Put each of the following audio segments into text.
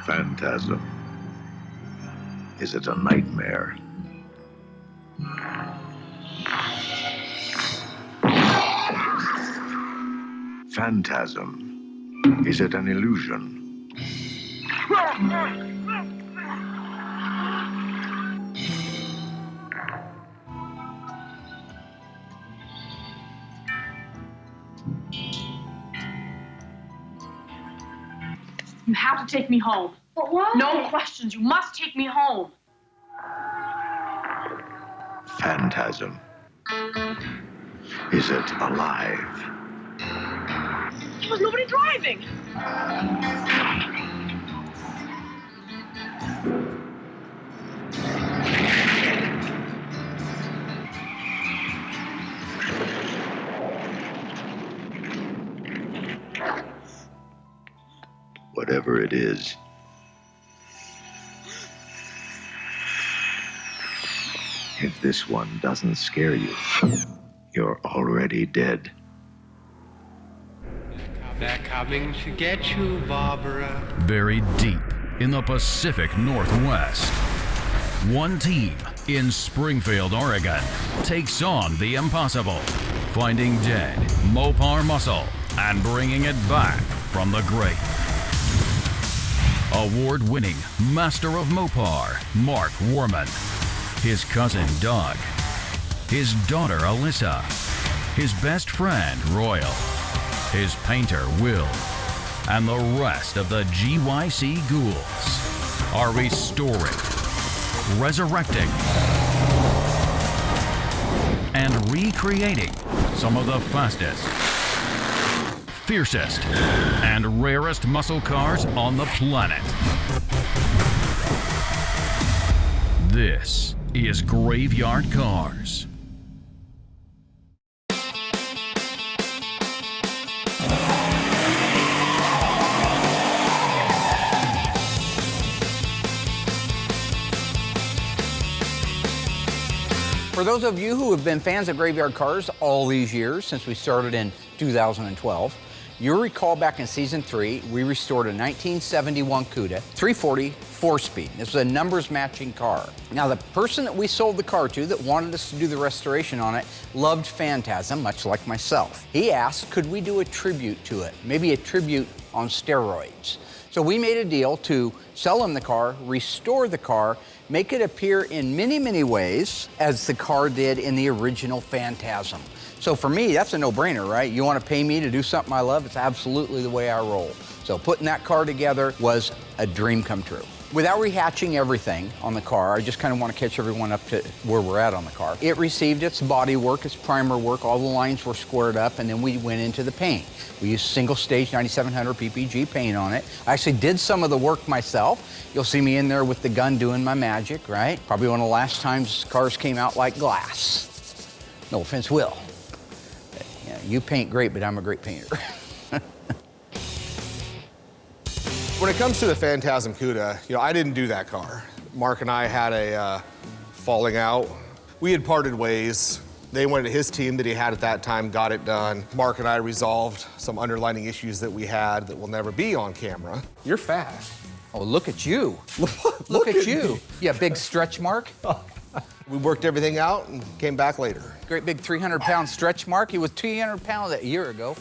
Phantasm. Is it a nightmare? Phantasm. Is it an illusion? You have to take me home. But why? No questions. You must take me home. Phantasm. Is it alive? There was nobody driving. Whatever it is, if this one doesn't scare you, you're already dead. They're coming to get you, Barbara. Buried deep in the Pacific Northwest, one team in Springfield, Oregon, takes on the impossible, finding dead Mopar muscle and bringing it back from the grave. Award-winning Master of Mopar, Mark Worman, his cousin Doug, his daughter Alyssa, his best friend Royal, his painter Will, and the rest of the GYC ghouls are restoring, resurrecting, and recreating some of the fastest, fiercest, and rarest muscle cars on the planet. This is Graveyard Carz. For those of you who have been fans of Graveyard Carz all these years, since we started in 2012, you'll recall back in season 3, we restored a 1971 Cuda 340 4-speed. This was a numbers matching car. Now, the person that we sold the car to that wanted us to do the restoration on it loved Phantasm, much like myself. He asked, could we do a tribute to it? Maybe a tribute on steroids. So we made a deal to sell him the car, restore the car, make it appear in many, many ways as the car did in the original Phantasm. So for me, that's a no-brainer, right? You want to pay me to do something I love? It's absolutely the way I roll. So putting that car together was a dream come true. Without rehatching everything on the car, I just kind of want to catch everyone up to where we're at on the car. It received its body work, its primer work, all the lines were squared up, and then we went into the paint. We used single-stage 9700 PPG paint on it. I actually did some of the work myself. You'll see me in there with the gun doing my magic, right? Probably one of the last times cars came out like glass. No offense, Will. Yeah, you paint great, but I'm a great painter. When it comes to the Phantasm Cuda, I didn't do that car. Mark and I had a falling out. We had parted ways. They went to his team that he had at that time, got it done. Mark and I resolved some underlying issues that we had that will never be on camera. You're fast. Oh, look at you. Look at you. Yeah, big stretch mark. We worked everything out and came back later. Great big 300-pound stretch mark. He was 300 pounds a year ago.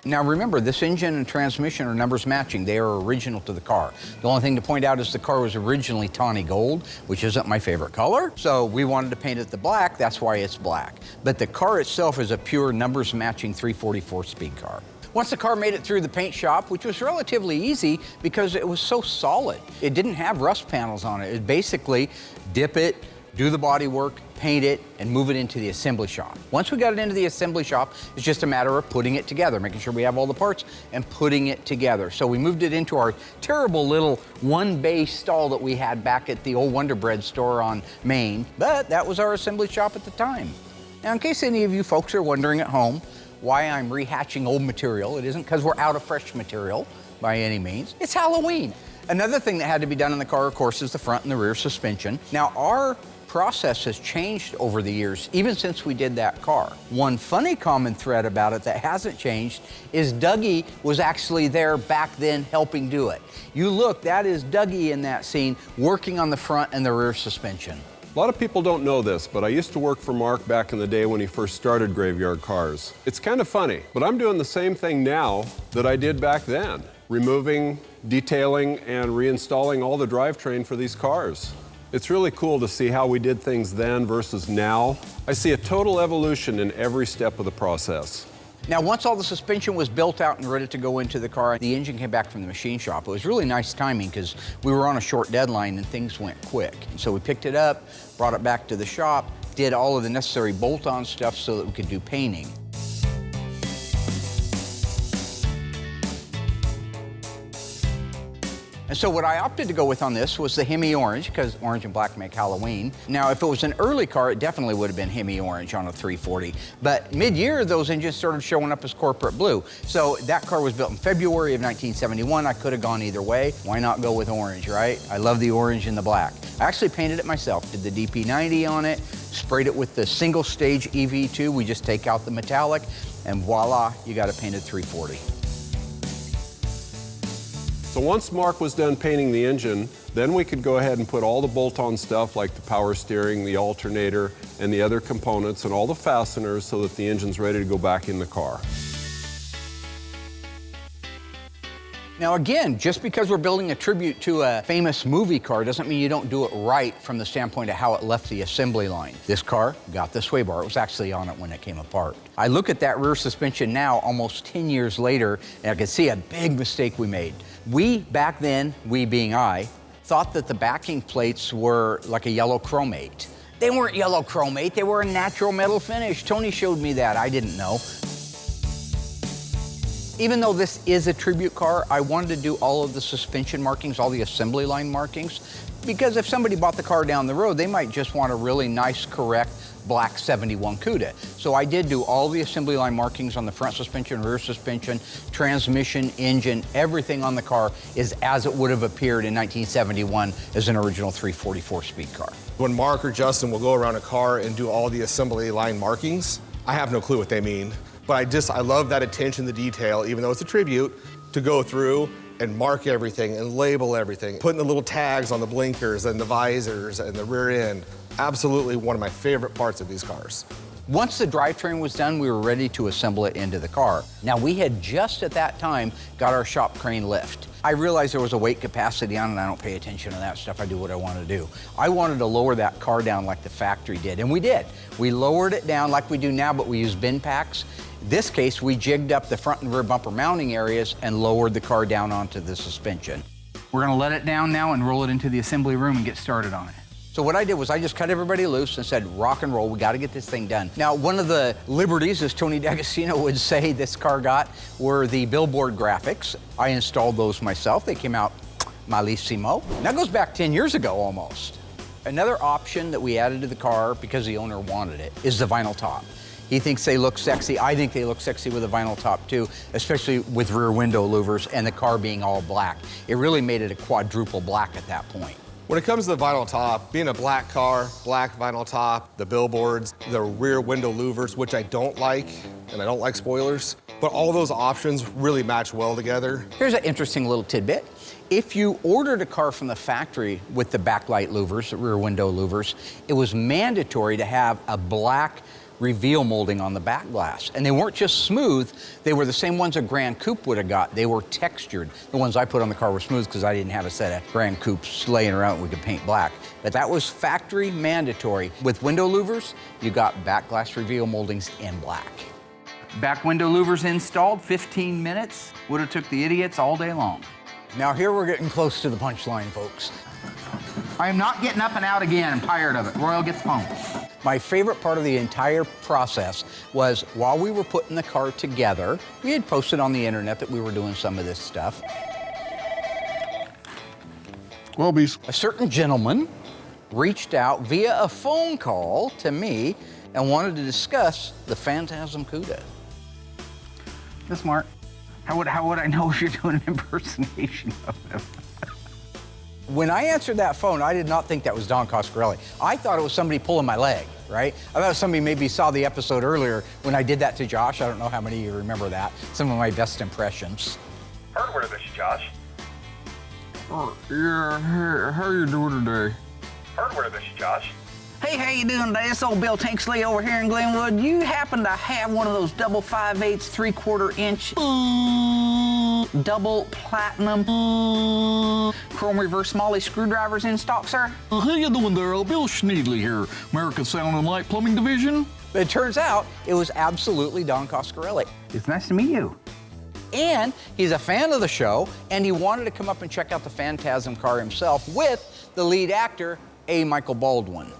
Now remember, this engine and transmission are numbers matching. They are original to the car. The only thing to point out is the car was originally tawny gold, which isn't my favorite color. So we wanted to paint it the black, that's why it's black. But the car itself is a pure numbers matching 344 speed car. Once the car made it through the paint shop, which was relatively easy because it was so solid. It didn't have rust panels on it. It basically dip it, do the body work, paint it, and move it into the assembly shop. Once we got it into the assembly shop, it's just a matter of putting it together, making sure we have all the parts and putting it together. So we moved it into our terrible little one-bay stall that we had back at the old Wonder Bread store on Main, but that was our assembly shop at the time. Now, in case any of you folks are wondering at home why I'm rehatching old material, it isn't because we're out of fresh material by any means. It's Halloween. Another thing that had to be done in the car, of course, is the front and the rear suspension. Now, our process has changed over the years, even since we did that car. One funny common thread about it that hasn't changed is Dougie was actually there back then helping do it. You look, that is Dougie in that scene working on the front and the rear suspension. A lot of people don't know this, but I used to work for Mark back in the day when he first started Graveyard Cars. It's kind of funny, but I'm doing the same thing now that I did back then, removing, detailing, and reinstalling all the drivetrain for these cars. It's really cool to see how we did things then versus now. I see a total evolution in every step of the process. Now, once all the suspension was built out and ready to go into the car, the engine came back from the machine shop. It was really nice timing because we were on a short deadline and things went quick. So we picked it up, brought it back to the shop, did all of the necessary bolt-on stuff so that we could do painting. And so what I opted to go with on this was the Hemi Orange, because orange and black make Halloween. Now, if it was an early car, it definitely would have been Hemi Orange on a 340. But mid-year, those engines started showing up as corporate blue. So that car was built in February of 1971. I could have gone either way. Why not go with orange, right? I love the orange and the black. I actually painted it myself, did the DP90 on it, sprayed it with the single-stage EV2. We just take out the metallic, and voila, you got a painted 340. So once Mark was done painting the engine, then we could go ahead and put all the bolt-on stuff like the power steering, the alternator, and the other components and all the fasteners so that the engine's ready to go back in the car. Now again, just because we're building a tribute to a famous movie car doesn't mean you don't do it right from the standpoint of how it left the assembly line. This car got the sway bar. It was actually on it when it came apart. I look at that rear suspension now, almost 10 years later, and I can see a big mistake we made. We, back then, we being I, thought that the backing plates were like a yellow chromate. They weren't yellow chromate, they were a natural metal finish. Tony showed me that, I didn't know. Even though this is a tribute car, I wanted to do all of the suspension markings, all the assembly line markings, because if somebody bought the car down the road, they might just want a really nice, correct, black 71 Cuda. So I did do all the assembly line markings on the front suspension, rear suspension, transmission, engine, everything on the car is as it would have appeared in 1971 as an original 344 speed car. When Mark or Justin will go around a car and do all the assembly line markings, I have no clue what they mean. But I love that attention to detail, even though it's a tribute, to go through and mark everything and label everything, putting the little tags on the blinkers and the visors and the rear end. Absolutely one of my favorite parts of these cars. Once the drivetrain was done, we were ready to assemble it into the car. Now, we had just at that time got our shop crane lift. I realized there was a weight capacity on it, and I don't pay attention to that stuff. I do what I want to do. I wanted to lower that car down like the factory did, and we did. We lowered it down like we do now, but we use bin packs. In this case, we jigged up the front and rear bumper mounting areas and lowered the car down onto the suspension. We're gonna let it down now and roll it into the assembly room and get started on it. So what I did was I just cut everybody loose and said, rock and roll, we gotta get this thing done. Now, one of the liberties, as Tony D'Agostino would say, this car got were the billboard graphics. I installed those myself. They came out malissimo. That goes back 10 years ago almost. Another option that we added to the car because the owner wanted it is the vinyl top. He thinks they look sexy. I think they look sexy with a vinyl top too, especially with rear window louvers and the car being all black. It really made it a quadruple black at that point. When it comes to the vinyl top, being a black car, black vinyl top, the billboards, the rear window louvers, which I don't like, and I don't like spoilers, but all those options really match well together. Here's an interesting little tidbit. If you ordered a car from the factory with the backlight louvers, the rear window louvers, it was mandatory to have a black reveal molding on the back glass. And they weren't just smooth, they were the same ones a Grand Coupe would have got. They were textured. The ones I put on the car were smooth because I didn't have a set of Grand Coupes laying around that we could paint black. But that was factory mandatory. With window louvers, you got back glass reveal moldings in black. Back window louvers installed, 15 minutes. Would have took the idiots all day long. Now here we're getting close to the punchline, folks. I am not getting up and out again. I'm tired of it. Royal gets home. My favorite part of the entire process was while we were putting the car together, we had posted on the internet that we were doing some of this stuff. Welbies. A certain gentleman reached out via a phone call to me and wanted to discuss the Phantasm Cuda. This Mark, how would I know if you're doing an impersonation of him? When I answered that phone, I did not think that was Don Coscarelli. I thought it was somebody pulling my leg, right? I thought somebody maybe saw the episode earlier when I did that to Josh. I don't know how many of you remember that. Some of my best impressions. Hardware this, Josh. Yeah, hey, how you doing today? Hardware this, Josh. Hey, how you doing today? It's old Bill Tanksley over here in Glenwood. You happen to have one of those double 5/8, 3/4 inch double platinum chrome reverse Molly screwdrivers in stock, sir? How you doing there? Bill Schneedley here, American Sound and Light Plumbing Division. But it turns out it was absolutely Don Coscarelli. It's nice to meet you. And he's a fan of the show, and he wanted to come up and check out the Phantasm car himself with the lead actor, A. Michael Baldwin.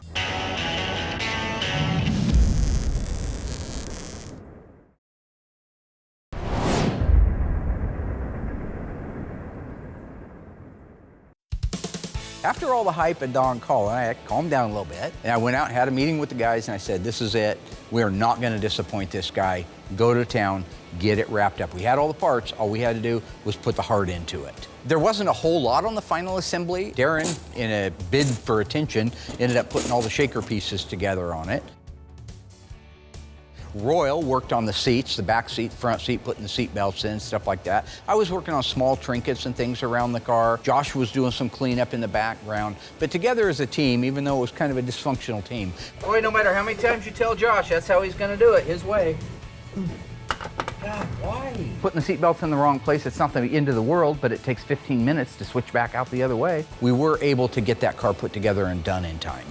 After all the hype and Don calling, I calmed down a little bit, and I went out and had a meeting with the guys, and I said, this is it. We are not going to disappoint this guy. Go to town, get it wrapped up. We had all the parts. All we had to do was put the heart into it. There wasn't a whole lot on the final assembly. Darren, in a bid for attention, ended up putting all the shaker pieces together on it. Royal worked on the seats, the back seat, front seat, putting the seat belts in, stuff like that. I was working on small trinkets and things around the car. Josh was doing some cleanup in the background. But together as a team, even though it was kind of a dysfunctional team. Boy, no matter how many times you tell Josh, that's how he's gonna do it, his way. God, why? Putting the seat belts in the wrong place, it's not the end of the world, but it takes 15 minutes to switch back out the other way. We were able to get that car put together and done in time.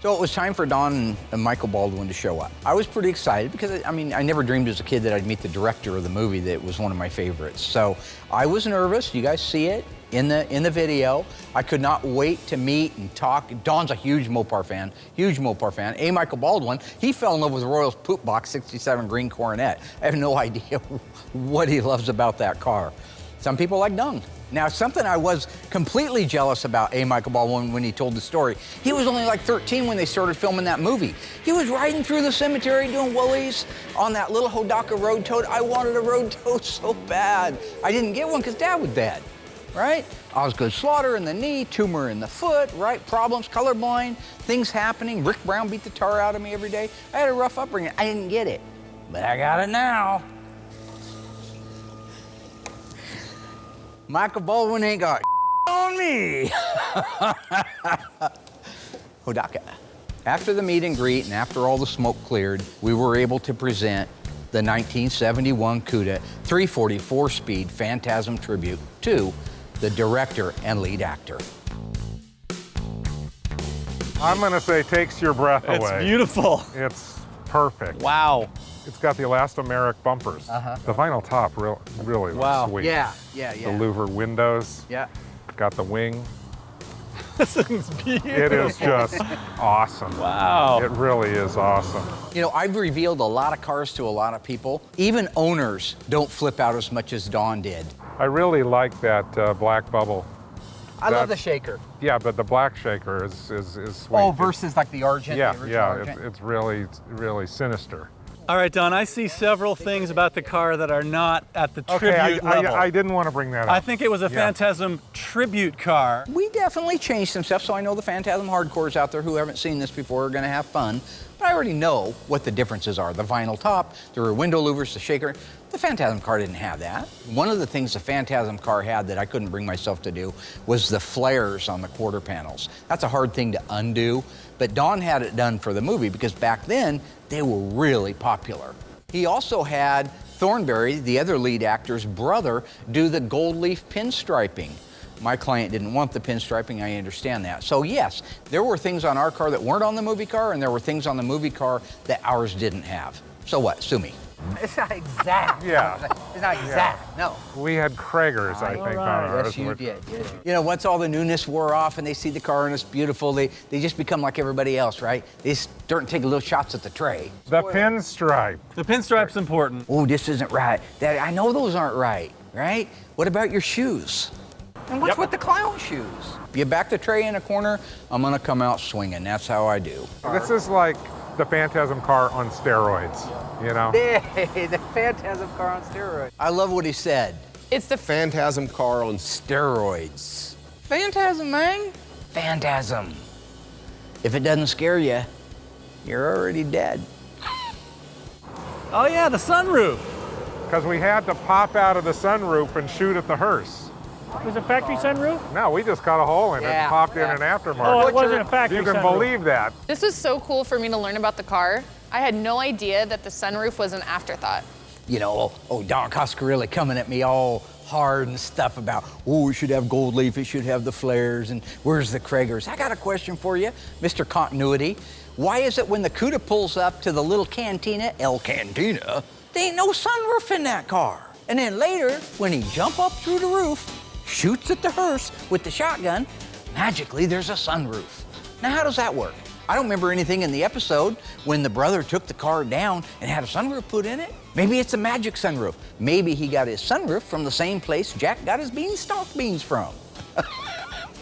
So it was time for Don and Michael Baldwin to show up. I was pretty excited because, I mean, I never dreamed as a kid that I'd meet the director of the movie that was one of my favorites. So I was nervous. You guys see it in the video. I could not wait to meet and talk. Don's a huge Mopar fan, huge Mopar fan. A. Michael Baldwin, he fell in love with Royal's Poop Box 67 green Coronet. I have no idea what he loves about that car. Some people like Don. Now, something I was completely jealous about A. Michael Baldwin when he told the story, he was only like 13 when they started filming that movie. He was riding through the cemetery doing woolies on that little Hodaka road toad. I wanted a road toad so bad. I didn't get one because Dad was dead, right? Osgood slaughter in the knee, tumor in the foot, right? Problems, colorblind, things happening. Rick Brown beat the tar out of me every day. I had a rough upbringing. I didn't get it, but I got it now. Michael Baldwin ain't got on me. Hodaka. After the meet and greet and after all the smoke cleared, we were able to present the 1971 Cuda 340 4-speed Phantasm tribute to the director and lead actor. I'm gonna say takes your breath away. It's beautiful. It's perfect. Wow. It's got the elastomeric bumpers. The vinyl top really looks sweet. Yeah. The louver windows. Yeah. Got the wing. This thing's beautiful. It is just awesome. Wow. It really is awesome. You know, I've revealed a lot of cars to a lot of people. Even owners don't flip out as much as Don did. I really like that black bubble. I love the shaker. Yeah, but the black shaker is sweet. Oh, versus like the Argent, yeah, the original yeah, Argent. it's really sinister. All right, Don, I see several things about the car that are not at the tribute level. I didn't want to bring that up. I think it was a Phantasm tribute car. We definitely changed some stuff, so I know the Phantasm hardcores out there who haven't seen this before are gonna have fun. But I already know what the differences are. The vinyl top, the rear window louvers, the shaker. The Phantasm car didn't have that. One of the things the Phantasm car had that I couldn't bring myself to do was the flares on the quarter panels. That's a hard thing to undo, but Don had it done for the movie because back then, they were really popular. He also had Thornberry, the other lead actor's brother, do the gold leaf pinstriping. My client didn't want the pinstriping, I understand that. So yes, there were things on our car that weren't on the movie car, and there were things on the movie car that ours didn't have. So what, sue me. It's not exact. Yeah. It's not exact, no. We had Kragers, I think, on ours. Yes, you did. You know, once all the newness wore off and they see the car and it's beautiful, they just become like everybody else, right? They start taking little shots at the tray. The pinstripe. The pinstripe's important. Oh, this isn't right. That I know those aren't right? What about your shoes? And what's with the clown shoes? If you back the tray in a corner, I'm gonna come out swinging. That's how I do. This is like the Phantasm car on steroids, you know? Hey, the Phantasm car on steroids. I love what he said. It's the Phantasm car on steroids. Phantasm, man. Phantasm. If it doesn't scare you, you're already dead. Oh yeah, the sunroof. Because we had to pop out of the sunroof and shoot at the hearse. Was it factory sunroof? No, we just cut a hole in it and popped in an aftermarket. Oh, it wasn't a factory You can sunroof. believe that. This was so cool for me to learn about the car. I had no idea that the sunroof was an afterthought. You know, Don Coscarelli coming at me all hard and stuff about, oh, it should have gold leaf, it should have the flares, and where's the Kragers? I got a question for you, Mr. Continuity. Why is it when the Cuda pulls up to the little cantina, El Cantina, there ain't no sunroof in that car? And then later, when he jump up through the roof, shoots at the hearse with the shotgun, magically there's a sunroof. Now, how does that work? I don't remember anything in the episode when the brother took the car down and had a sunroof put in it. Maybe it's a magic sunroof. Maybe he got his sunroof from the same place Jack got his beanstalk beans from.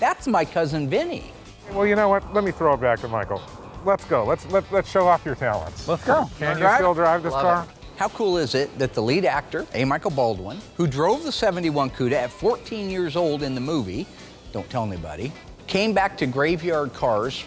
That's my cousin Vinny. Well, you know what? Let me throw it back to Michael. Let's go. Let's show off your talents. Let's go. Can you still drive this car? How cool is it that the lead actor, A. Michael Baldwin, who drove the '71 Cuda at 14 years old in the movie, don't tell anybody, came back to Graveyard Carz,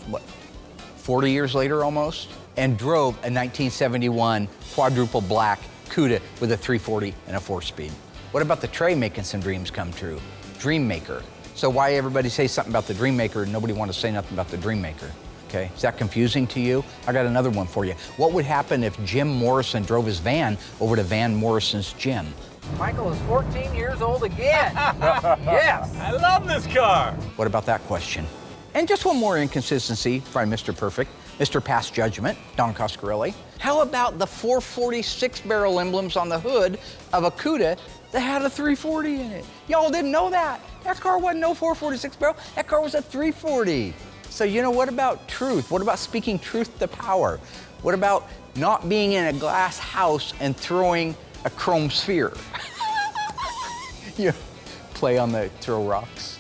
40 years later almost, and drove a 1971 quadruple black Cuda with a 340 and a 4-speed. What about the Trey making some dreams come true? Dream Maker. So why everybody say something about the Dream Maker and nobody want to say nothing about the Dream Maker? Okay, is that confusing to you? I got another one for you. What would happen if Jim Morrison drove his van over to Van Morrison's gym? Michael is 14 years old again. Yes. I love this car. What about that question? And just one more inconsistency by Mr. Perfect, Mr. Past Judgment, Don Coscarelli. How about the 446 barrel emblems on the hood of a Cuda that had a 340 in it? Y'all didn't know that. That car wasn't no 446 barrel. That car was a 340. So, you know, what about truth? What about speaking truth to power? What about not being in a glass house and throwing a chrome sphere? You play on the throw rocks.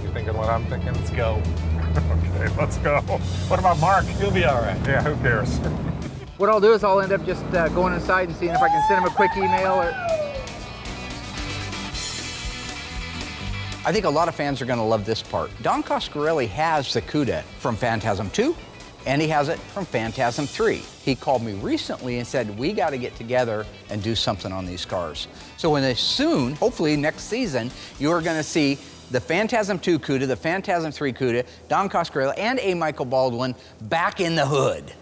You thinking what I'm thinking? Let's go. Okay, let's go. What about Mark? He'll be all right. Yeah, who cares? What I'll do is I'll end up just going inside and seeing if I can send him a quick email or... I think a lot of fans are going to love this part. Don Coscarelli has the Cuda from Phantasm 2, and he has it from Phantasm 3. He called me recently and said, we got to get together and do something on these cars. So when they soon, hopefully next season, you're going to see the Phantasm 2 Cuda, the Phantasm 3 Cuda, Don Coscarelli, and A. Michael Baldwin back in the hood.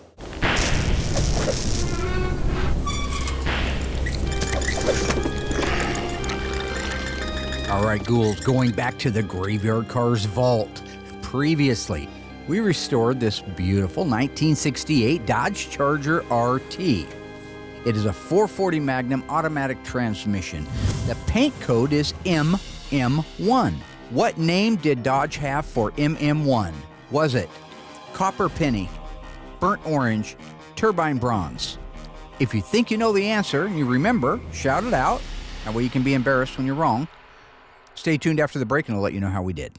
All right, ghouls, going back to the Graveyard Carz vault. Previously, we restored this beautiful 1968 Dodge Charger RT. It is a 440 Magnum automatic transmission. The paint code is MM1. What name did Dodge have for MM1? Was it Copper Penny, Burnt Orange, Turbine Bronze? If you think you know the answer and you remember, shout it out. That way you can be embarrassed when you're wrong. Stay tuned after the break and I'll let you know how we did.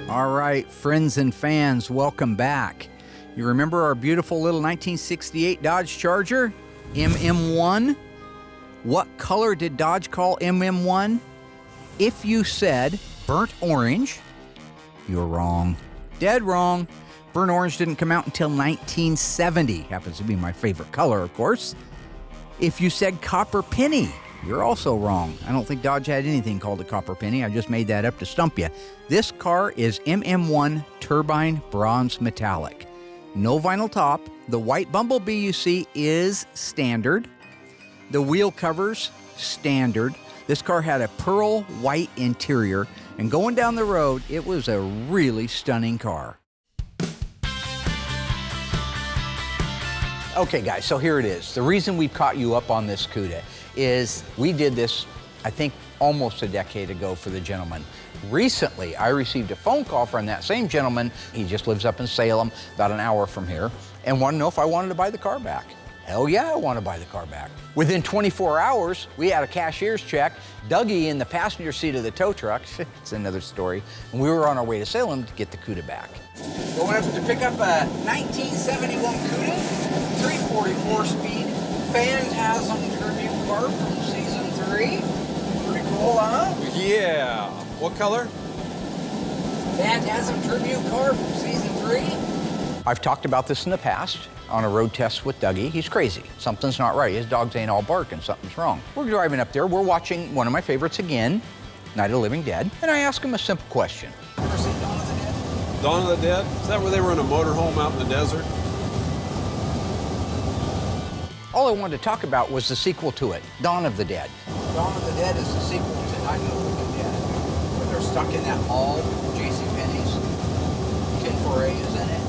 All right, friends and fans, welcome back. You remember our beautiful little 1968 Dodge Charger, MM1? What color did Dodge call MM1? If you said burnt orange, you're wrong. Dead wrong. Burnt orange didn't come out until 1970. Happens to be my favorite color, of course. If you said copper penny, you're also wrong. I don't think Dodge had anything called a copper penny. I just made that up to stump you. This car is MM1 Turbine Bronze Metallic. No vinyl top. The white Bumblebee you see is standard. The wheel covers, standard. This car had a pearl white interior, and going down the road, it was a really stunning car. Okay, guys, so here it is. The reason we caught you up on this Cuda is we did this, I think, almost a decade ago for the gentleman. Recently, I received a phone call from that same gentleman. He just lives up in Salem, about an hour from here, and wanted to know if I wanted to buy the car back. Hell yeah, I want to buy the car back. Within 24 hours, we had a cashier's check, Dougie in the passenger seat of the tow truck. It's another story. And we were on our way to Salem to get the Cuda back. Going up to pick up a 1971 Cuda, 344-speed Phantasm tribute car from season 3. Pretty cool, huh? Yeah. What color? Phantasm tribute car from season 3. I've talked about this in the past on a road test with Dougie. He's crazy. Something's not right. His dogs ain't all bark and something's wrong. We're driving up there. We're watching one of my favorites again, Night of the Living Dead. And I ask him a simple question. Ever seen Dawn of the Dead? Dawn of the Dead? Is that where they were in a motorhome out in the desert? All I wanted to talk about was the sequel to it, Dawn of the Dead. Dawn of the Dead is the sequel to Night of the Living Dead. Where they're stuck in that mall with JCPenney's. Ken Foray is in it.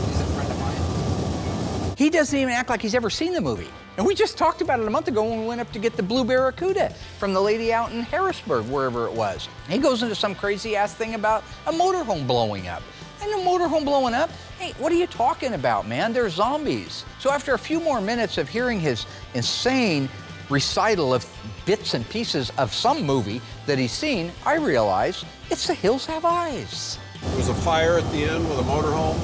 He's a friend of mine. He doesn't even act like he's ever seen the movie. And we just talked about it a month ago when we went up to get the Blue Barracuda from the lady out in Harrisburg, wherever it was. He goes into some crazy-ass thing about a motorhome blowing up. And a motorhome blowing up? Hey, what are you talking about, man? They're zombies. So after a few more minutes of hearing his insane recital of bits and pieces of some movie that he's seen, I realize it's The Hills Have Eyes. There was a fire at the end with a motorhome.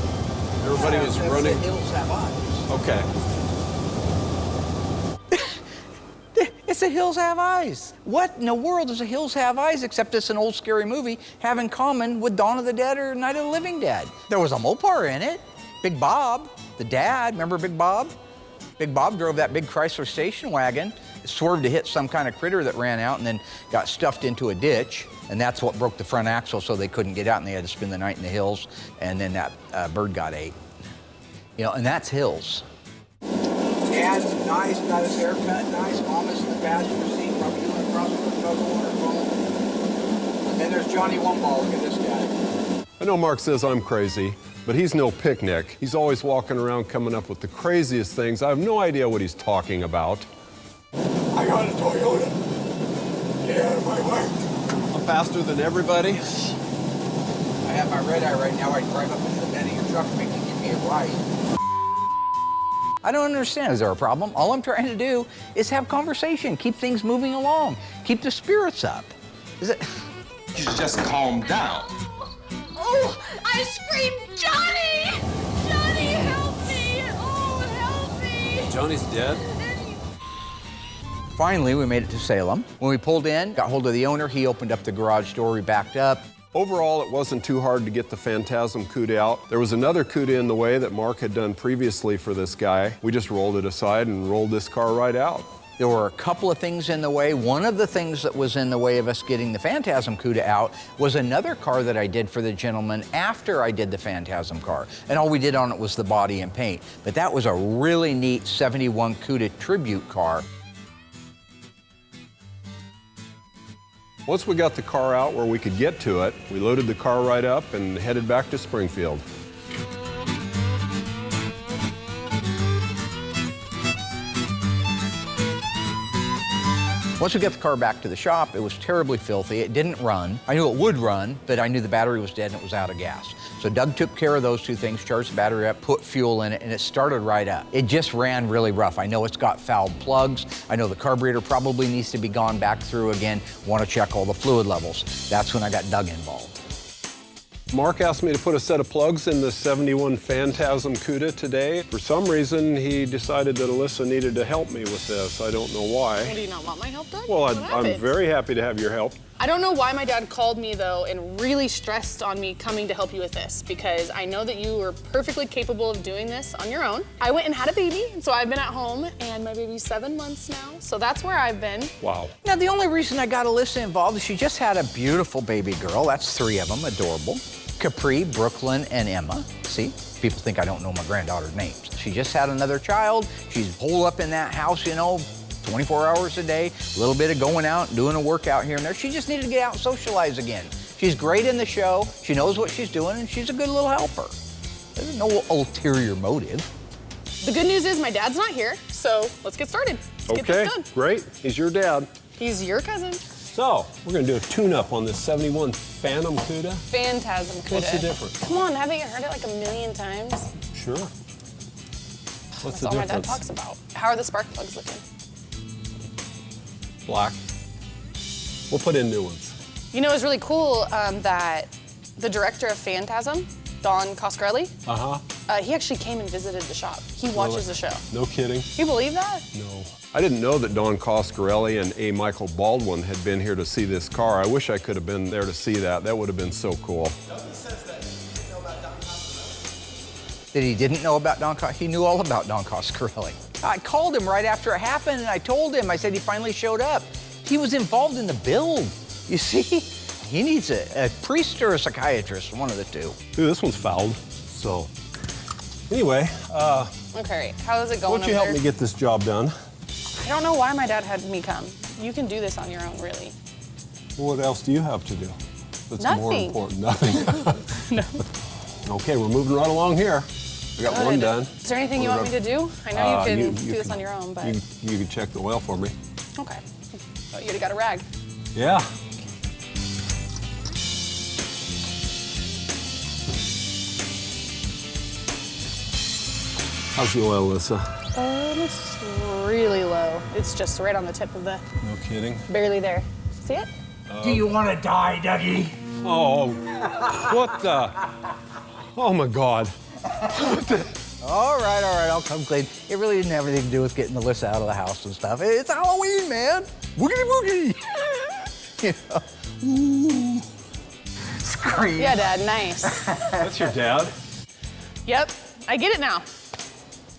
Everybody was running. The Hills Have Eyes. Okay. It's The Hills Have Eyes. What in the world does The Hills Have Eyes, except it's an old scary movie, have in common with Dawn of the Dead or Night of the Living Dead? There was a Mopar in it. Big Bob, the dad, remember Big Bob? Big Bob drove that big Chrysler station wagon, swerved to hit some kind of critter that ran out and then got stuffed into a ditch. And that's what broke the front axle, so they couldn't get out and they had to spend the night in the hills. And then that bird got ate. You know, and that's Hills. Dad's nice, got his hair cut nice. Mama's in the passenger seat, probably doing across the snuggle on her phone. And then there's Johnny One-Ball. Look at this guy. I know Mark says I'm crazy, but he's no picnic. He's always walking around coming up with the craziest things. I have no idea what he's talking about. I got a Toyota. Get out of my way. I'm faster than everybody. I have my red eye right now. I drive up into the bed of your truck and make you give me a ride. I don't understand. Is there a problem? All I'm trying to do is have conversation, keep things moving along, keep the spirits up. Is it? You should just calm down. Oh, I screamed, Johnny! Johnny, help me! Oh, help me! Johnny's dead? Finally, we made it to Salem. When we pulled in, got hold of the owner, he opened up the garage door, we backed up. Overall, it wasn't too hard to get the Phantasm Cuda out. There was another Cuda in the way that Mark had done previously for this guy. We just rolled it aside and rolled this car right out. There were a couple of things in the way. One of the things that was in the way of us getting the Phantasm Cuda out was another car that I did for the gentleman after I did the Phantasm car. And all we did on it was the body and paint. But that was a really neat 71 Cuda tribute car. Once we got the car out where we could get to it, we loaded the car right up and headed back to Springfield. Once we got the car back to the shop, it was terribly filthy. It didn't run. I knew it would run, but I knew the battery was dead and it was out of gas. So Doug took care of those two things, charged the battery up, put fuel in it, and it started right up. It just ran really rough. I know it's got fouled plugs. I know the carburetor probably needs to be gone back through again. Want to check all the fluid levels. That's when I got Doug involved. Mark asked me to put a set of plugs in the 71 Phantasm Cuda today. For some reason, he decided that Alyssa needed to help me with this. I don't know why. Well, do you not want my help, Doug? Well, I'm very happy to have your help. I don't know why my dad called me, though, and really stressed on me coming to help you with this, because I know that you were perfectly capable of doing this on your own. I went and had a baby, and so I've been at home, and my baby's 7 months now, so that's where I've been. Wow. Now, the only reason I got Alyssa involved is she just had a beautiful baby girl. That's 3 of them, adorable. Capri, Brooklyn, and Emma. See? People think I don't know my granddaughter's names. She just had another child. She's holed up in that house, you know, 24 hours a day, a little bit of going out and doing a workout here and there. She just needed to get out and socialize again. She's great in the show. She knows what she's doing, and she's a good little helper. There's no ulterior motive. The good news is my dad's not here, so let's get started. Let's get this done. Great. He's your dad. He's your cousin. So, we're going to do a tune-up on this 71 Phantom Cuda. Phantasm Cuda. What's the difference? Come on, haven't you heard it like a million times? Sure. What's That's the all my dad difference? talks about. How are the spark plugs looking? Black. We'll put in new ones. You know, it was really cool that the director of Phantasm, Don Coscarelli, he actually came and visited the shop. He watches the show. No kidding. Can you believe that? No. I didn't know that Don Coscarelli and A. Michael Baldwin had been here to see this car. I wish I could have been there to see that. That would have been so cool. That he didn't know about Don Coscarelli? He knew all about Don Coscarelli. I called him right after it happened, and I told him, I said he finally showed up. He was involved in the build. You see, he needs a priest or a psychiatrist, one of the two. Dude, this one's fouled. So, anyway, Okay, how is it going why don't you over help there? me get this job done? I don't know why my dad had me come. You can do this on your own, really. Well, what else do you have to do? That's more Nothing. important. Nothing. No. Okay, we're moving right along here. I got one Good. done. Is there anything you want me to do? I know you can do this can- on your own, but... You can check the oil for me. Okay. Oh, you already got a rag. Yeah. How's the oil, Alyssa? It's really low. It's just right on the tip of the... No kidding. Barely there. See it? Do you want to die, Dougie? Oh, what the? Oh my God. All right, I'll come clean. It really didn't have anything to do with getting Alyssa out of the house and stuff. It's Halloween, man. Woogity woogie. You know? Ooh. Scream. Yeah, Dad, nice. That's your dad? Yep, I get it now.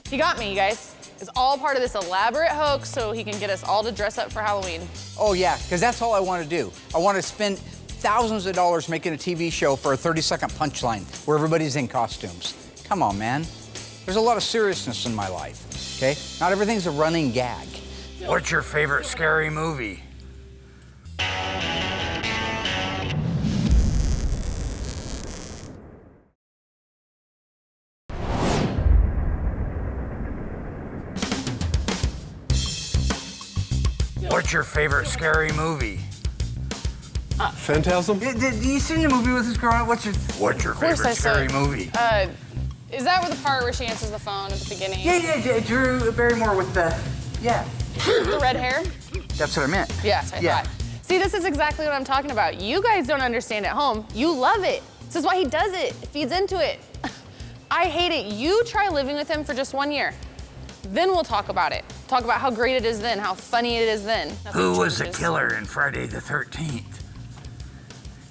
He got me, you guys. It's all part of this elaborate hoax so he can get us all to dress up for Halloween. Oh, yeah, because that's all I want to do. I want to spend thousands of dollars making a TV show for a 30-second punchline where everybody's in costumes. Come on, man. There's a lot of seriousness in my life, okay? Not everything's a running gag. What's your favorite scary movie? What's your favorite scary movie? Phantasm? Did you see the movie with us growing up? What's your Of course I favorite saw scary it. movie? Is that the part where she answers the phone at the beginning? Yeah, Drew Barrymore with the, yeah. The red hair? That's what I meant. Yeah, that's what I thought. See, this is exactly what I'm talking about. You guys don't understand at home. You love it. This is why he does it. It feeds into it. I hate it. You try living with him for just 1 year. Then we'll talk about it. Talk about how great it is then, how funny it is then. Nothing Who was the changes. killer in Friday the 13th?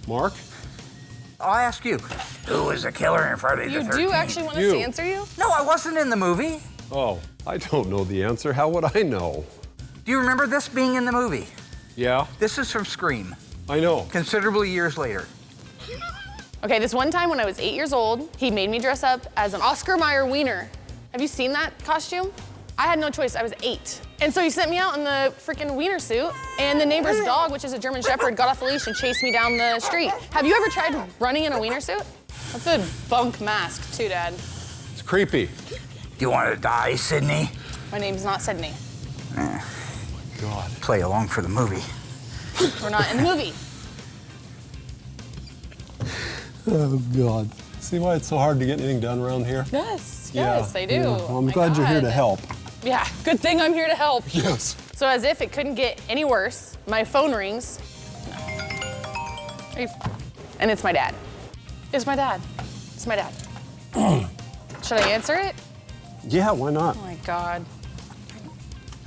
Mark? I'll ask you. Who was the killer in Friday the You 13th? do actually want us to answer you? No, I wasn't in the movie. Oh, I don't know the answer. How would I know? Do you remember this being in the movie? Yeah, This is from Scream, I know. considerably years later. Okay, this one time when I was 8 years old, he made me dress up as an Oscar Mayer wiener. Have you seen that costume? I had no choice, I was 8. And so he sent me out in the freaking wiener suit, and the neighbor's dog, which is a German Shepherd, got off the leash and chased me down the street. Have you ever tried running in a wiener suit? That's a bunk mask too, Dad. It's creepy. Do you want to die, Sydney? My name's not Sydney. God. Play along for the movie. We're not in the movie. Oh, God. See why it's so hard to get anything done around here? Yes, Yeah, yes, I do. yeah. Well, I'm My glad you're here to God. help. Yeah, good thing I'm here to help. Yes. So as if it couldn't get any worse, my phone rings. And it's my dad. It's my dad. It's my dad. Should I answer it? Yeah, why not? Oh my God.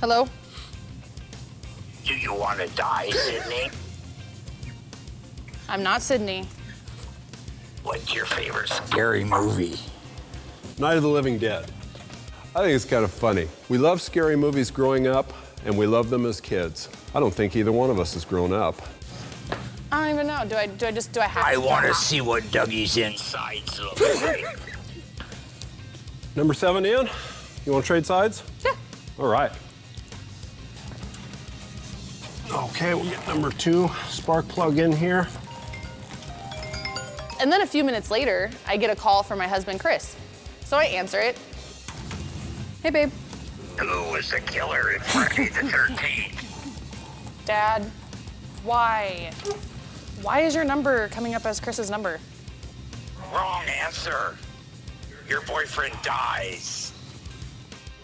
Hello? Do you want to die, Sydney? I'm not Sydney. What's your favorite scary movie? Night of the Living Dead. I think it's kind of funny. We loved scary movies growing up, and we loved them as kids. I don't think either one of us has grown up. I don't even know. Do I have I to? want to see what Dougie's insides look like. Number 7 in? You want to trade sides? Yeah. All right. Okay, we'll get number 2 spark plug in here. And then a few minutes later, I get a call from my husband, Chris. So I answer it. Hey, babe. Who was the killer in Friday the 13th? Dad, why? Why is your number coming up as Chris's number? Wrong answer. Your boyfriend dies.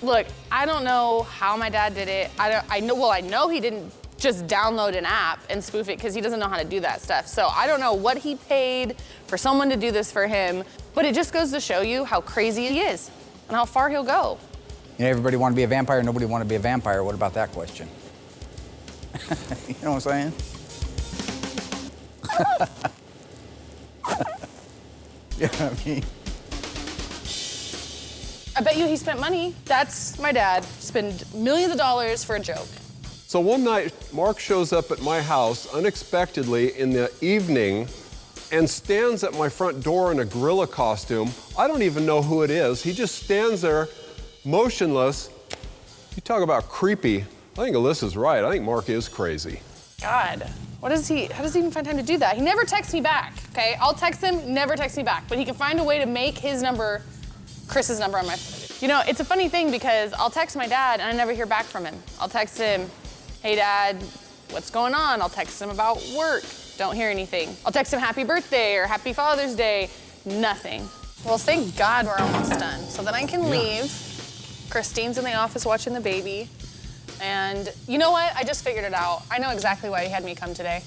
Look, I don't know how my dad did it. I know he didn't just download an app and spoof it because he doesn't know how to do that stuff. So I don't know what he paid for someone to do this for him, but it just goes to show you how crazy he is and how far he'll go. You know, everybody want to be a vampire, nobody want to be a vampire. What about that question? You know what I'm saying? You know what I mean? I bet you he spent money. That's my dad. Spend millions of dollars for a joke. So one night, Mark shows up at my house unexpectedly in the evening and stands at my front door in a gorilla costume. I don't even know who it is. He just stands there, motionless. You talk about creepy. I think Alyssa's right. I think Mark is crazy. God, how does he even find time to do that? He never texts me back, okay? I'll text him, never text me back, but he can find a way to make his number Chris's number on my phone. You know, it's a funny thing because I'll text my dad and I never hear back from him. I'll text him, hey dad, what's going on? I'll text him about work, don't hear anything. I'll text him happy birthday or happy Father's Day, nothing. Well, thank God we're almost done. So then I can leave. Christine's in the office watching the baby. And you know what? I just figured it out. I know exactly why he had me come today.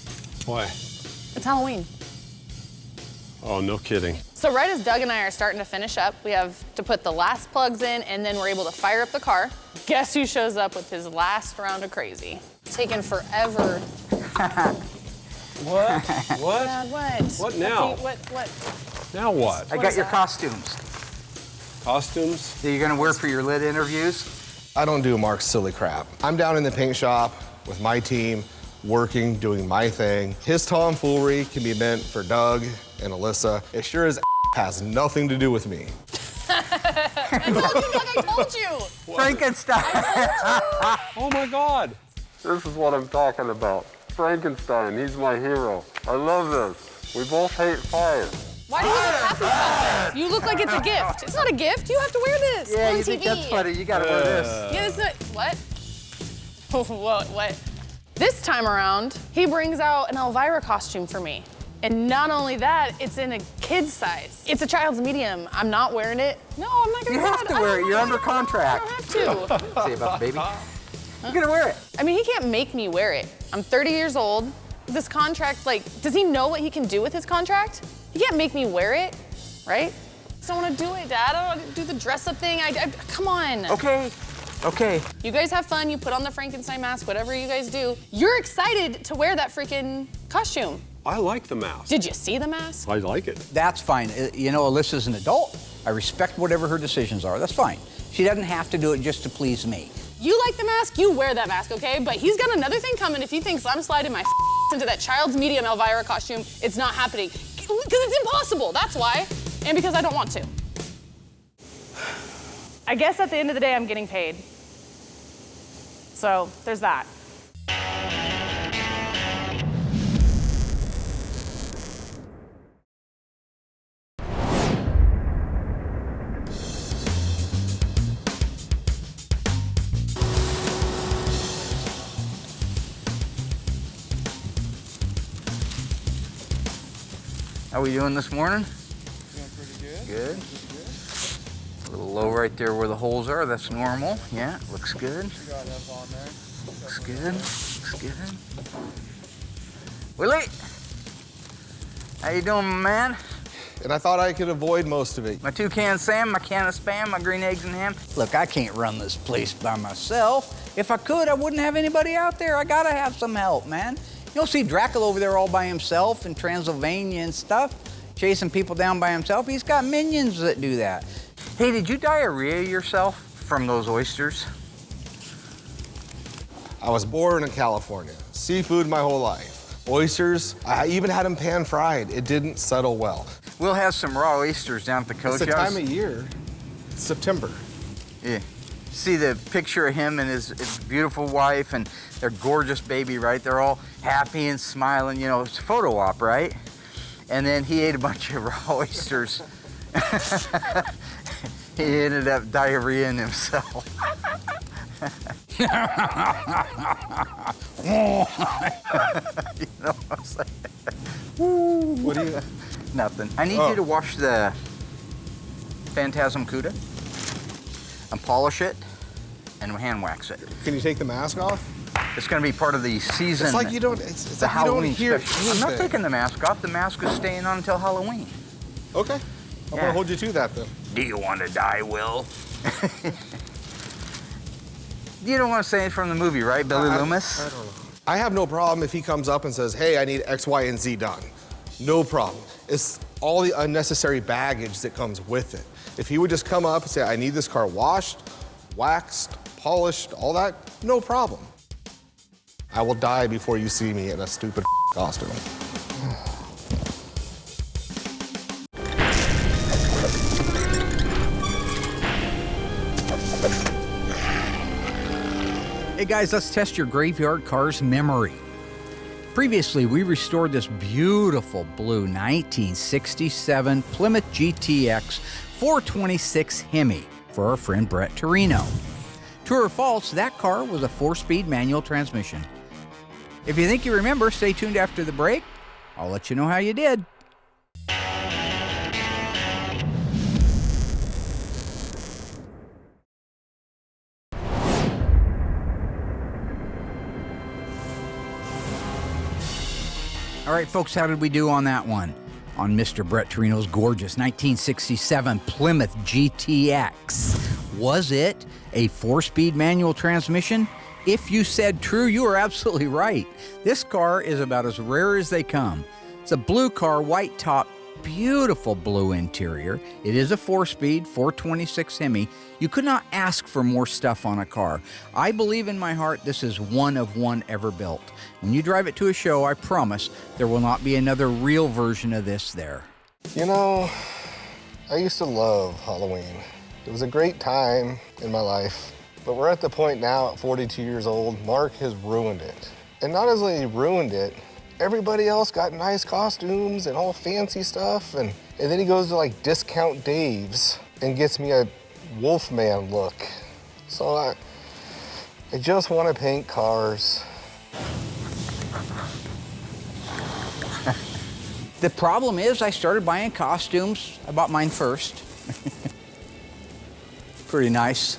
Why? It's Halloween. Oh, no kidding. So right as Doug and I are starting to finish up, we have to put the last plugs in and then we're able to fire up the car. Guess who shows up with his last round of crazy? It's taken forever. What? What? Dad, what? What now? What? Now what? I got your costumes. Costumes? That you're gonna wear for your lit interviews? I don't do Mark's silly crap. I'm down in the paint shop with my team, working, doing my thing. His tomfoolery can be meant for Doug and Alyssa. It sure as has nothing to do with me. I told you. Frankenstein. Oh my God. This is what I'm talking about. Frankenstein, he's my hero. I love this. We both hate fire. Why do you look happy about this? You look like it's a gift. It's not a gift. You have to wear this Yeah, on you TV. think that's funny. You gotta wear this. Yeah, it's not, what? What? This time around, he brings out an Elvira costume for me. And not only that, it's in a kid's size. It's a child's medium. I'm not wearing it. No, I'm not gonna You wear it. have to wear it. You're under contract. I don't have to. Say about the baby. You're gonna wear it. I mean, he can't make me wear it. I'm 30 years old. This contract, like, does he know what he can do with his contract? He can't make me wear it, right? I just don't want to do it, Dad. I don't want to do the dress-up thing. Come on. Okay. You guys have fun. You put on the Frankenstein mask, whatever you guys do. You're excited to wear that freaking costume. I like the mask. Did you see the mask? I like it. That's fine. You know, Alyssa's an adult. I respect whatever her decisions are. That's fine. She doesn't have to do it just to please me. You like the mask, you wear that mask, okay? But he's got another thing coming. If he thinks I'm sliding my into that child's medium Elvira costume, it's not happening. Because it's impossible, that's why. And because I don't want to. I guess at the end of the day, I'm getting paid. So there's that. How we doing this morning? Doing pretty good. Good. A little low right there where the holes are. That's normal. Yeah, looks good. You got enough on there. Looks good. Looks good. Willie, how you doing, my man? And I thought I could avoid most of it. My 2 cans Sam, my can of Spam, my green eggs and ham. Look, I can't run this place by myself. If I could, I wouldn't have anybody out there. I gotta have some help, man. You don't see Dracula over there all by himself in Transylvania and stuff, chasing people down by himself. He's got minions that do that. Hey, did you diarrhea yourself from those oysters? I was born in California. Seafood my whole life. Oysters, I even had them pan-fried. It didn't settle well. We'll have some raw oysters down at the coach It's the house. time of year. It's September. Yeah. See the picture of him and his beautiful wife and their gorgeous baby, right? They're all happy and smiling. You know, it's a photo op, right? And then he ate a bunch of raw oysters. He ended up diarrheaing himself. You know what I'm saying? What do you? Nothing. I need you to wash the Phantasm Cuda and polish it. and hand wax it. Can you take the mask off? It's going to be part of the season. It's like you don't. It's the like you don't Halloween hear special. I'm not anything. taking the mask off. The mask is staying on until Halloween. Okay. I'm gonna hold you to that then. Do you want to die, Will? You don't want to say it from the movie, right, Billy Loomis? I don't know. I have no problem if he comes up and says, hey, I need X, Y, and Z done. No problem. It's all the unnecessary baggage that comes with it. If he would just come up and say, I need this car washed, waxed, polished, all that, no problem. I will die before you see me in a stupid costume. Hey guys, let's test your Graveyard Carz memory. Previously, we restored this beautiful blue 1967 Plymouth GTX 426 Hemi for our friend Brett Torino. True or false, that car was a 4-speed manual transmission. If you think you remember, stay tuned after the break. I'll let you know how you did. All right, folks, how did we do on that one? On Mr. Brett Torino's gorgeous 1967 Plymouth GTX. Was it a 4-speed manual transmission? If you said true, you are absolutely right. This car is about as rare as they come. It's a blue car, white top, beautiful blue interior. It is a 4-speed, 426 Hemi. You could not ask for more stuff on a car. I believe in my heart this is one of one ever built. When you drive it to a show, I promise there will not be another real version of this there. You know, I used to love Halloween. It was a great time in my life, but we're at the point now at 42 years old, Mark has ruined it. And not only he ruined it, everybody else got nice costumes and all fancy stuff, and then he goes to like Discount Dave's and gets me a Wolfman look. So I just want to paint cars. The problem is I started buying costumes. I bought mine first. Pretty nice.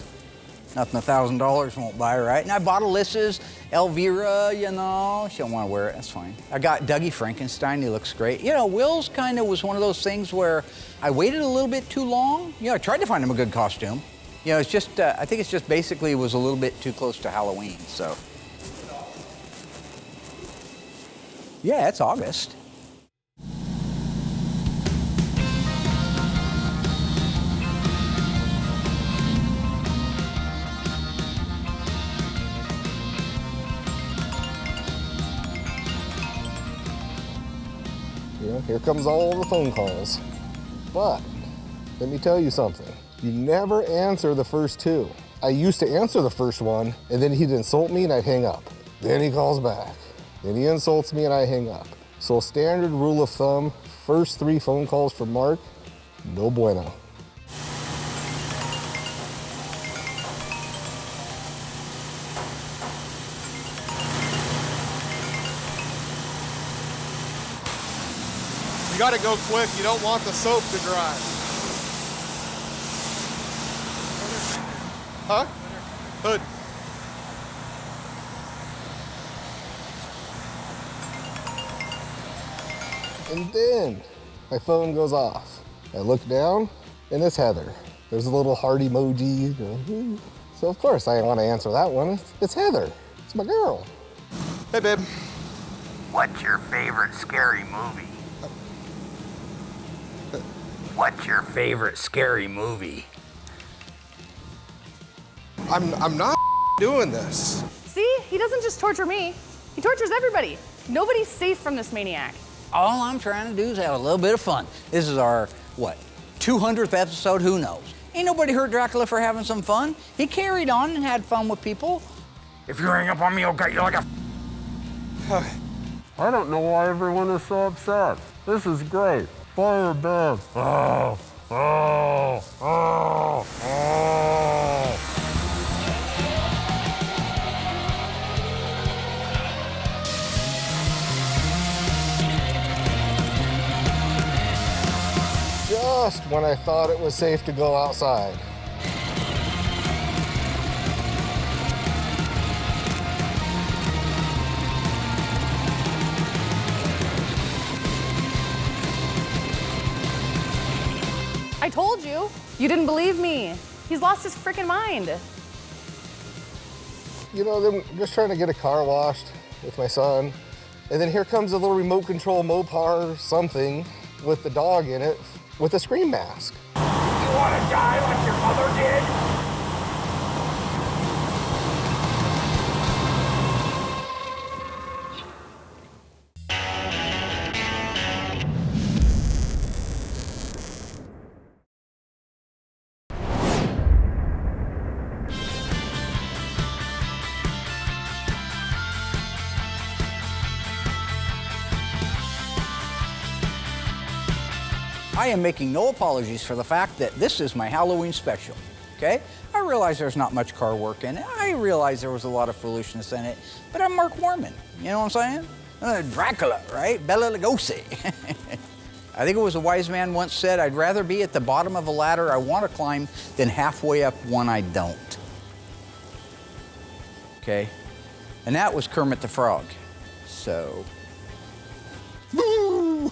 Nothing $1,000 won't buy, right? And I bought Alyssa's, Elvira, you know. She don't want to wear it, that's fine. I got Dougie Frankenstein, he looks great. You know, Will's kind of was one of those things where I waited a little bit too long. You know, I tried to find him a good costume. You know, it's just, I think it's just basically it was a little bit too close to Halloween, so. Yeah, it's August. You know, here comes all the phone calls. But let me tell you something. You never answer the first two. I used to answer the first one, and then he'd insult me and I'd hang up. Then he calls back. Then he insults me and I hang up. So standard rule of thumb, first 3 phone calls from Mark, no bueno. You gotta go quick, you don't want the soap to dry. Huh? Hood. And then my phone goes off. I look down and it's Heather. There's a little heart emoji. So of course I want to answer that one. It's Heather. It's my girl. Hey, babe. What's your favorite scary movie? What's your favorite scary movie? I'm not doing this. See, he doesn't just torture me. He tortures everybody. Nobody's safe from this maniac. All I'm trying to do is have a little bit of fun. This is our, what, 200th episode? Who knows? Ain't nobody hurt Dracula for having some fun. He carried on and had fun with people. If you hang up on me, I'll gut you like a... I don't know why everyone is so upset. This is great. Fire back. Oh, oh, oh, oh. Just when I thought it was safe to go outside. I told you. You didn't believe me. He's lost his freaking mind. You know, then just trying to get a car washed with my son. And then here comes a little remote control Mopar something with the dog in it with a scream mask. You want to die like your mother did? I am making no apologies for the fact that this is my Halloween special, okay? I realize there's not much car work in it. I realize there was a lot of foolishness in it, but I'm Mark Warman, you know what I'm saying? Dracula, right? Bela Lugosi. I think it was a wise man once said, I'd rather be at the bottom of a ladder I want to climb than halfway up one I don't. Okay? And that was Kermit the Frog. So, boo!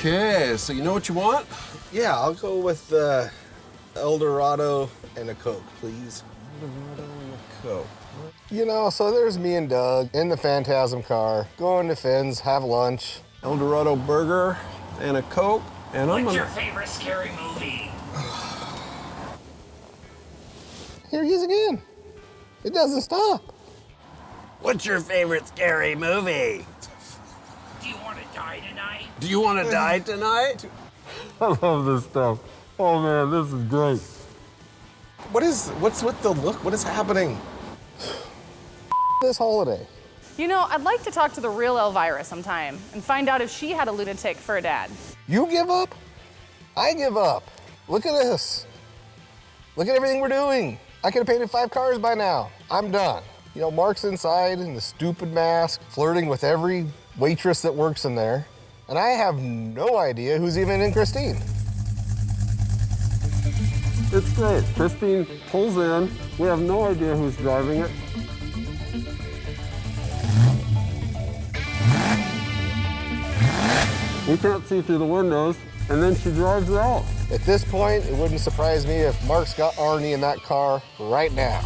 Okay, so you know what you want? Yeah, I'll go with Eldorado and a Coke, please. Eldorado and a Coke. You know, so there's me and Doug in the Phantasm car, going to Finn's, have lunch. Eldorado burger and a Coke, and What's your favorite scary movie? Here he is again. It doesn't stop. What's your favorite scary movie? Do you want to die tonight? Do you want to die tonight? I love this stuff. Oh man, this is great. What's with the look? What is happening? This holiday. You know, I'd like to talk to the real Elvira sometime and find out if she had a lunatic for a dad. You give up? I give up. Look at this. Look at everything we're doing. I could have painted 5 cars by now. I'm done. You know, Mark's inside in the stupid mask, flirting with every waitress that works in there. And I have no idea who's even in Christine. It's great. Christine pulls in. We have no idea who's driving it. We can't see through the windows, and then she drives out. At this point, it wouldn't surprise me if Mark's got Arnie in that car right now.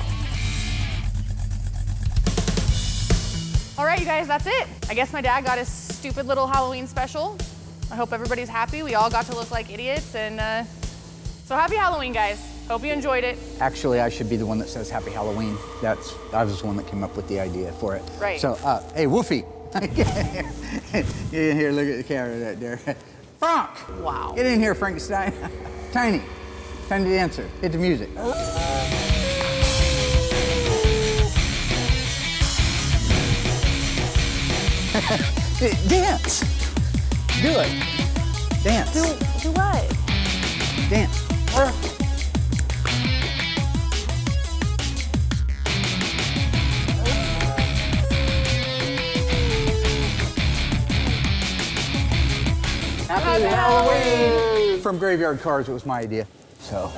All right, you guys, that's it. I guess my dad got his stupid little Halloween special. I hope everybody's happy. We all got to look like idiots, and so happy Halloween, guys. Hope you enjoyed it. Actually, I should be the one that says Happy Halloween. I was the one that came up with the idea for it. Right. So, hey, Woofy. Get in here, look at the camera right there. Frank! Wow. Get in here, Frankenstein. Tiny, time to answer. Hit the music. Dance! Do it. Dance. Do what? Dance. Happy Halloween! From Graveyard Carz, it was my idea, so.